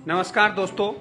नमस्कार दोस्तों,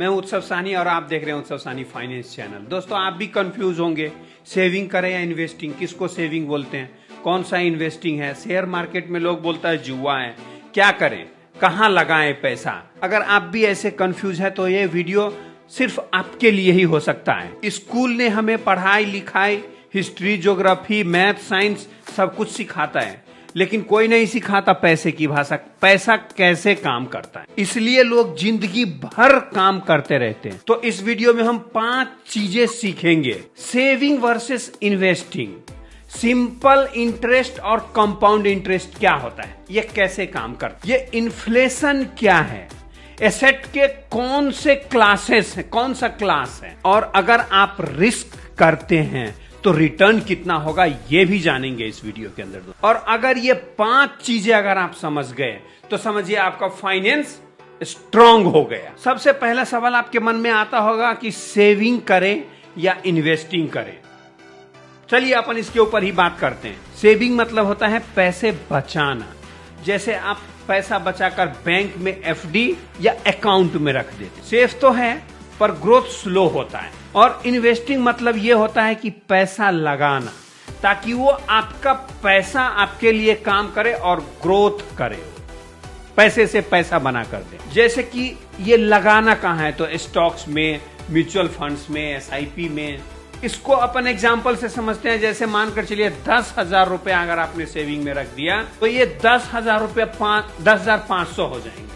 मैं उत्सव साहनी और आप देख रहे हैं उत्सव साहनी फाइनेंस चैनल। दोस्तों, आप भी कंफ्यूज होंगे, सेविंग करें या इन्वेस्टिंग, किसको सेविंग बोलते हैं, कौन सा इन्वेस्टिंग है, शेयर मार्केट में लोग बोलता है जुआ है, क्या करें, कहां लगाएं पैसा। अगर आप भी ऐसे कंफ्यूज है तो ये वीडियो सिर्फ आपके लिए ही हो सकता है। स्कूल ने हमें पढ़ाई लिखाई, हिस्ट्री, ज्योग्राफी, मैथ, साइंस सब कुछ सिखाता है, लेकिन कोई नहीं सिखाता पैसे की भाषा, पैसा कैसे काम करता है। इसलिए लोग जिंदगी भर काम करते रहते हैं। तो इस वीडियो में हम 5 चीजें सीखेंगे। Saving versus investing, simple interest और कंपाउंड इंटरेस्ट क्या होता है, ये कैसे काम करता है, ये इन्फ्लेशन क्या है, एसेट के कौन से क्लासेस हैं, कौन सा क्लास है, और अगर आप रिस्क करते हैं तो रिटर्न कितना होगा, ये भी जानेंगे इस वीडियो के अंदर। और अगर ये 5 चीजें अगर आप समझ गए तो समझिए आपका फाइनेंस स्ट्रांग हो गया। सबसे पहला सवाल आपके मन में आता होगा कि सेविंग करें या इन्वेस्टिंग करें। चलिए अपन इसके ऊपर ही बात करते हैं। सेविंग मतलब होता है पैसे बचाना, जैसे आप पैसा बचाकर बैंक में एफडी या अकाउंट में रख देते। सेफ तो है पर ग्रोथ स्लो होता है। और इन्वेस्टिंग मतलब यह होता है कि पैसा लगाना ताकि वो आपका पैसा आपके लिए काम करे और ग्रोथ करे, पैसे से पैसा बना कर दे। जैसे कि ये लगाना कहाँ है, तो स्टॉक्स में, म्यूचुअल फंड्स में, एसआईपी में। इसको अपन एग्जांपल से समझते हैं। जैसे मानकर चलिए 10,000 रुपए अगर आपने सेविंग में रख दिया तो ये 10,000 रुपए 10,500 हो जाएंगे।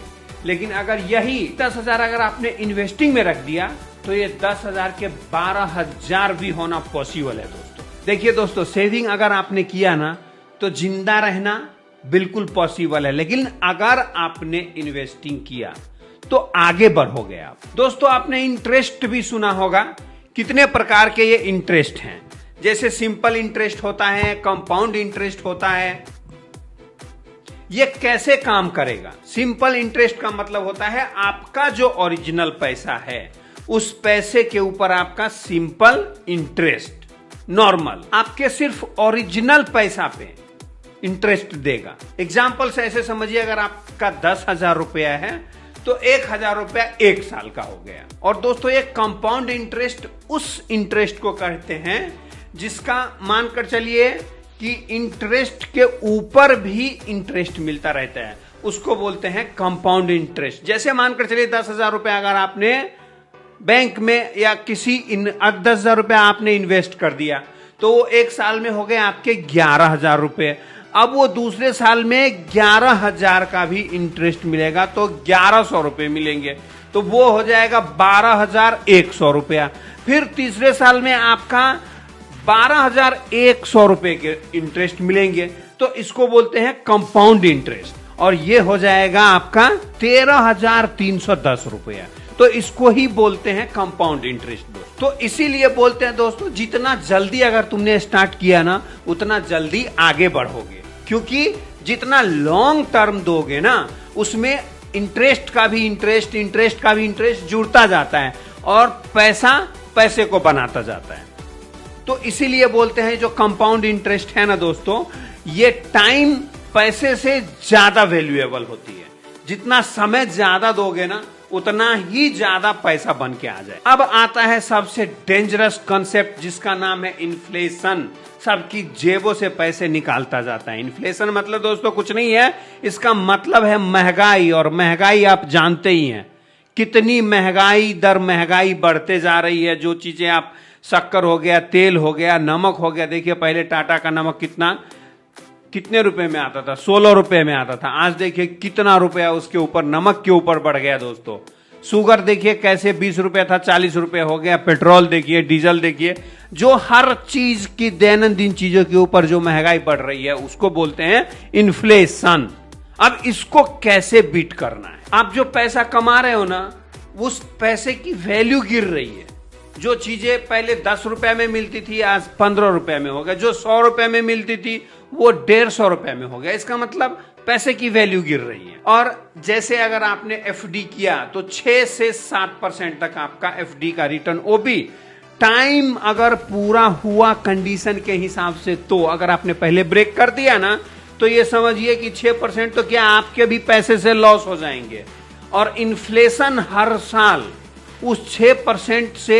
लेकिन अगर यही 10,000 अगर आपने इन्वेस्टिंग में रख दिया तो ये 10,000 के 12,000 भी होना पॉसिबल है। दोस्तों देखिए, दोस्तों सेविंग अगर आपने किया ना तो जिंदा रहना बिल्कुल पॉसिबल है, लेकिन अगर आपने इन्वेस्टिंग किया तो आगे बढ़ोगे आप। दोस्तों आपने इंटरेस्ट भी सुना होगा, कितने प्रकार के ये इंटरेस्ट हैं। जैसे सिंपल इंटरेस्ट होता है, कंपाउंड इंटरेस्ट होता है। ये कैसे काम करेगा? सिंपल इंटरेस्ट का मतलब होता है आपका जो ओरिजिनल पैसा है उस पैसे के ऊपर आपका सिंपल इंटरेस्ट, नॉर्मल आपके सिर्फ ओरिजिनल पैसा पे इंटरेस्ट देगा। एग्जाम्पल से ऐसे समझिए, अगर आपका 10,000 रुपया है तो 1,000 रुपया 1 साल का हो गया। और दोस्तों ये कंपाउंड इंटरेस्ट उस इंटरेस्ट को कहते हैं जिसका मानकर चलिए कि इंटरेस्ट के ऊपर भी इंटरेस्ट मिलता रहता है, उसको बोलते हैं कंपाउंड इंटरेस्ट। जैसे मानकर चलिए 10,000 रुपया अगर आपने बैंक में या किसी 10,000 रुपया आपने इन्वेस्ट कर दिया तो वो 1 साल में हो गए आपके 11,000 रुपये। अब वो दूसरे साल में 11,000 का भी इंटरेस्ट मिलेगा तो 1,100 रुपये मिलेंगे, तो वो हो जाएगा 12,100 रुपया। फिर तीसरे साल में आपका 12,100 रुपए के इंटरेस्ट मिलेंगे, तो इसको बोलते हैं कंपाउंड इंटरेस्ट, और ये हो जाएगा आपका 13,310 रुपया। तो इसको ही बोलते हैं कंपाउंड इंटरेस्ट। तो इसीलिए बोलते हैं दोस्तों, जितना जल्दी अगर तुमने स्टार्ट किया ना उतना जल्दी आगे बढ़ोगे, क्योंकि जितना लॉन्ग टर्म दोगे ना उसमें इंटरेस्ट का भी इंटरेस्ट, इंटरेस्ट का भी इंटरेस्ट जुड़ता जाता है और पैसा पैसे को बनाता जाता है। तो इसीलिए बोलते हैं जो कंपाउंड इंटरेस्ट है ना दोस्तों, ये टाइम पैसे से ज्यादा वैल्यूएबल होती है। जितना समय ज्यादा दोगे ना उतना ही ज्यादा पैसा बन के आ जाए। अब आता है सबसे डेंजरस कॉन्सेप्ट जिसका नाम है इन्फ्लेशन। सबकी जेबों से पैसे निकालता जाता है। इन्फ्लेशन मतलब दोस्तों कुछ नहीं है, इसका मतलब है महंगाई। और महंगाई आप जानते ही हैं, कितनी महंगाई दर महंगाई बढ़ते जा रही है। जो चीजें आप, शक्कर हो गया, तेल हो गया, नमक हो गया। देखिए पहले टाटा का नमक कितने रुपए में आता था, 16 रुपए में आता था। आज देखिए कितना रुपया उसके ऊपर, नमक के ऊपर बढ़ गया दोस्तों। शुगर देखिए कैसे 20 रुपया था 40 रुपये हो गया। पेट्रोल देखिए, डीजल देखिए, जो हर चीज की दैनंदिन चीजों के ऊपर जो महंगाई बढ़ रही है उसको बोलते हैं इन्फ्लेशन। अब इसको कैसे बीट करना है? आप जो पैसा कमा रहे हो ना उस पैसे की वैल्यू गिर रही है। जो चीजें पहले 10 रुपए में मिलती थी आज 15 रुपए में हो गया। जो 100 रुपए में मिलती थी वो 150 रुपए में हो गया। इसका मतलब पैसे की वैल्यू गिर रही है। और जैसे अगर आपने एफडी किया तो 6 से 7% तक आपका एफडी का रिटर्न, वो भी टाइम अगर पूरा हुआ कंडीशन के हिसाब से। तो अगर आपने पहले ब्रेक कर दिया ना तो ये समझिए कि 6% तो क्या आपके भी पैसे से लॉस हो जाएंगे। और इन्फ्लेशन हर साल उस 6% से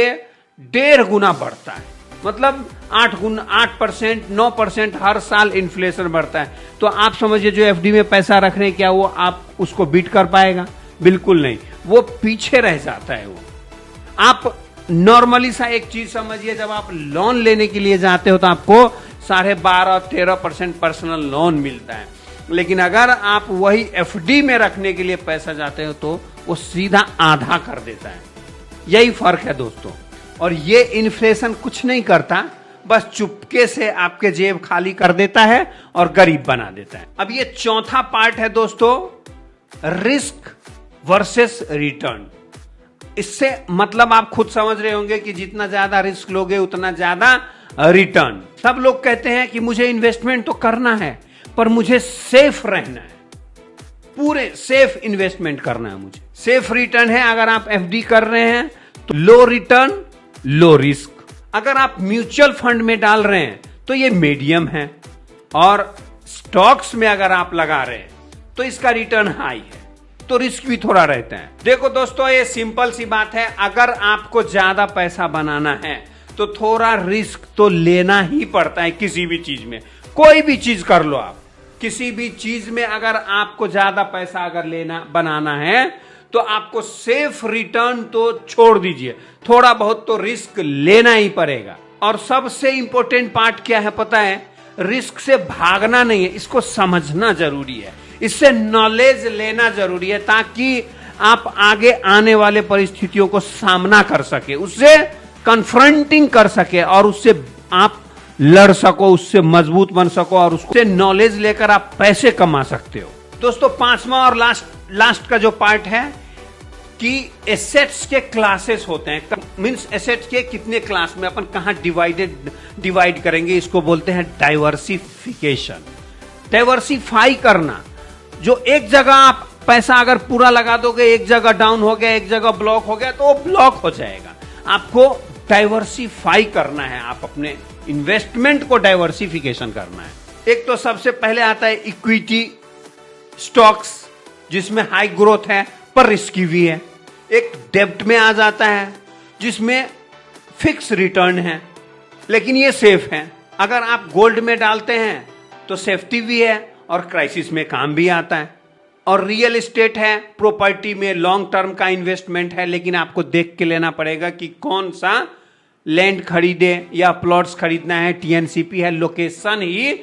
1.5 गुना बढ़ता है। मतलब 8%, 9% हर साल इन्फ्लेशन बढ़ता है। तो आप समझिए जो एफडी में पैसा रख रहे हैं, क्या वो आप उसको बीट कर पाएगा? बिल्कुल नहीं, वो पीछे रह जाता है। वो आप नॉर्मली सा एक चीज समझिए, जब आप लोन लेने के लिए जाते हो तो आपको 12.5-13% पर्सनल लोन मिलता है, लेकिन अगर आप वही एफडी में रखने के लिए पैसा जाते हो तो वो सीधा आधा कर देता है। यही फर्क है दोस्तों। और ये इन्फ्लेशन कुछ नहीं करता, बस चुपके से आपके जेब खाली कर देता है और गरीब बना देता है। अब ये चौथा पार्ट है दोस्तों, रिस्क वर्सेस रिटर्न। इससे मतलब आप खुद समझ रहे होंगे कि जितना ज्यादा रिस्क लोगे उतना ज्यादा रिटर्न। सब लोग कहते हैं कि मुझे इन्वेस्टमेंट तो करना है, पर मुझे सेफ रहना है, पूरे सेफ इन्वेस्टमेंट करना है मुझे। सेफ रिटर्न है अगर आप एफडी कर रहे हैं तो लो रिटर्न लो रिस्क। अगर आप म्यूचुअल फंड में डाल रहे हैं तो ये मीडियम है, और स्टॉक्स में अगर आप लगा रहे हैं तो इसका रिटर्न हाई है, तो रिस्क भी थोड़ा रहता है। देखो दोस्तों, ये सिंपल सी बात है, अगर आपको ज्यादा पैसा बनाना है तो थोड़ा रिस्क तो लेना ही पड़ता है। किसी भी चीज में, कोई भी चीज कर लो आप, किसी भी चीज में अगर आपको ज्यादा पैसा अगर बनाना है तो आपको सेफ रिटर्न तो छोड़ दीजिए, थोड़ा बहुत तो रिस्क लेना ही पड़ेगा। और सबसे इंपॉर्टेंट पार्ट क्या है पता है? रिस्क से भागना नहीं है, इसको समझना जरूरी है, इससे नॉलेज लेना जरूरी है, ताकि आप आगे आने वाले परिस्थितियों को सामना कर सके, उससे कन्फ्रंटिंग कर सके और उससे आप लड़ सको, उससे मजबूत बन सको और उससे नॉलेज लेकर आप पैसे कमा सकते हो। दोस्तों, पांचवा और लास्ट का जो पार्ट है कि एसेट्स के क्लासेस होते हैं, मींस एसेट्स के कितने क्लास में अपन कहां डिवाइड करेंगे, इसको बोलते हैं डाइवर्सिफिकेशन। डाइवर्सिफाई करना, जो एक जगह आप पैसा अगर पूरा लगा दोगे, एक जगह डाउन हो गया, एक जगह ब्लॉक हो गया, तो वो ब्लॉक हो जाएगा। आपको डाइवर्सिफाई करना है, आप अपने इन्वेस्टमेंट को डाइवर्सिफिकेशन करना है। एक तो सबसे पहले आता है इक्विटी स्टॉक्स, जिसमें हाई ग्रोथ है पर रिस्की भी है। एक डेब्ट में आ जाता है जिसमें फिक्स रिटर्न है लेकिन ये सेफ है। अगर आप गोल्ड में डालते हैं तो सेफ्टी भी है और क्राइसिस में काम भी आता है। और रियल एस्टेट है, प्रॉपर्टी में लॉन्ग टर्म का इन्वेस्टमेंट है, लेकिन आपको देख के लेना पड़ेगा कि कौन सा लैंड खरीदे या प्लॉट्स खरीदना है, टीएनसीपी है, लोकेशन ही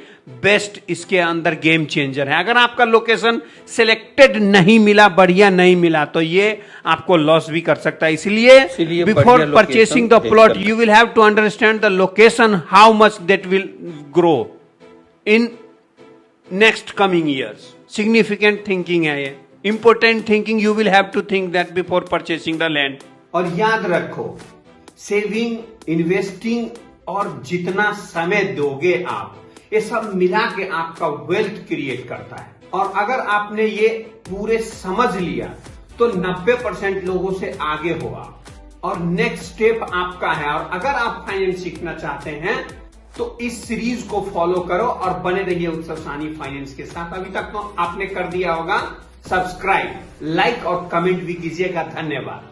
बेस्ट इसके अंदर गेम चेंजर है। अगर आपका लोकेशन सिलेक्टेड नहीं मिला, बढ़िया नहीं मिला, तो ये आपको लॉस भी कर सकता है। इसलिए before purchasing the plot you will have to understand the location, how much that will grow in next coming years. Significant thinking है ये, important thinking you will have to think that before purchasing the land. और याद रखो, saving, investing और जितना समय दोगे आप, ये सब मिला के आपका वेल्थ क्रिएट करता है। और अगर आपने ये पूरे समझ लिया तो 90% लोगों से आगे हो आप, और नेक्स्ट स्टेप आपका है। और अगर आप फाइनेंस सीखना चाहते हैं तो इस सीरीज को फॉलो करो और बने रहिए उत्सव साहनी फाइनेंस के साथ। अभी तक तो आपने कर दिया होगा सब्सक्राइब, लाइक और कमेंट भी कीजिएगा। धन्यवाद।